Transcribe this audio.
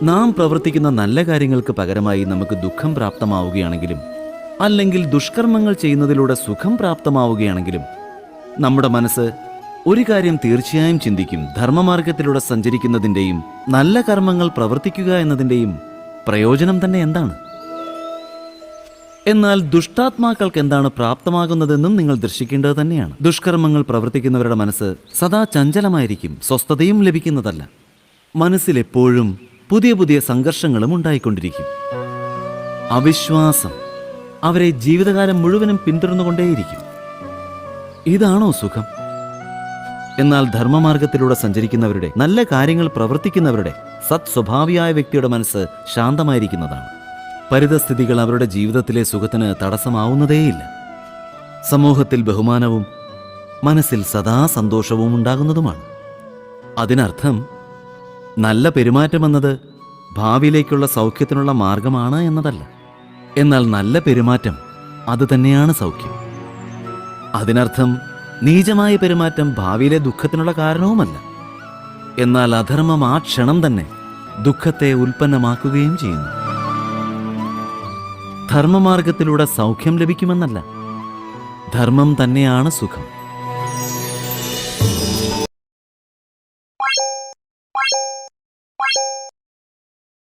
നാം പ്രവർത്തിക്കുന്ന നല്ല കാര്യങ്ങൾക്ക് പകരമായി നമുക്ക് ദുഃഖം പ്രാപ്തമാവുകയാണെങ്കിലും അല്ലെങ്കിൽ ദുഷ്കർമ്മങ്ങൾ ചെയ്യുന്നതിലൂടെ സുഖം പ്രാപ്തമാവുകയാണെങ്കിലും നമ്മുടെ മനസ്സ് ഒരു കാര്യം തീർച്ചയായും ചിന്തിക്കും: ധർമ്മമാർഗത്തിലൂടെ സഞ്ചരിക്കുന്നതിൻ്റെയും നല്ല കർമ്മങ്ങൾ പ്രവർത്തിക്കുക എന്നതിൻ്റെയും പ്രയോജനം തന്നെ എന്താണ്? എന്നാൽ ദുഷ്ടാത്മാക്കൾക്ക് എന്താണ് പ്രാപ്തമാകുന്നതെന്നും നിങ്ങൾ ദർശിക്കേണ്ടത് തന്നെയാണ്. ദുഷ്കർമ്മങ്ങൾ പ്രവർത്തിക്കുന്നവരുടെ മനസ്സ് സദാ ചഞ്ചലമായിരിക്കും, സ്വസ്ഥതയും ലഭിക്കുന്നതല്ല. മനസ്സിലെപ്പോഴും പുതിയ പുതിയ സംഘർഷങ്ങളും ഉണ്ടായിക്കൊണ്ടിരിക്കും. അവിശ്വാസം അവരെ ജീവിതകാലം മുഴുവനും പിന്തുടർന്നുകൊണ്ടേയിരിക്കും. ഇതാണോ സുഖം? എന്നാൽ ധർമ്മമാർഗത്തിലൂടെ സഞ്ചരിക്കുന്നവരുടെ, നല്ല കാര്യങ്ങൾ പ്രവർത്തിക്കുന്നവരുടെ, സത്സ്വഭാവിയായ വ്യക്തിയുടെ മനസ്സ് ശാന്തമായിരിക്കുന്നതാണ്. പരിതസ്ഥിതികൾ അവരുടെ ജീവിതത്തിലെ സുഖത്തിന് തടസ്സമാവുന്നതേയില്ല. സമൂഹത്തിൽ ബഹുമാനവും മനസ്സിൽ സദാ സന്തോഷവും ഉണ്ടാകുന്നതുമാണ്. അതിനർത്ഥം നല്ല പെരുമാറ്റമെന്നത് ഭാവിയിലേക്കുള്ള സൗഖ്യത്തിനുള്ള മാർഗമാണ് എന്നതല്ല. എന്നാൽ നല്ല പെരുമാറ്റം അത് തന്നെയാണ് സൗഖ്യം. അതിനർത്ഥം നീചമായ പെരുമാറ്റം ഭാവിയിലെ ദുഃഖത്തിനുള്ള കാരണവുമല്ല. എന്നാൽ അധർമ്മം ആ ക്ഷണം തന്നെ ദുഃഖത്തെ ഉൽപ്പന്നമാക്കുകയും ചെയ്യുന്നു. ധർമ്മമാർഗത്തിലൂടെ സൗഖ്യം ലഭിക്കുമെന്നല്ല, ധർമ്മം തന്നെയാണ് സുഖം.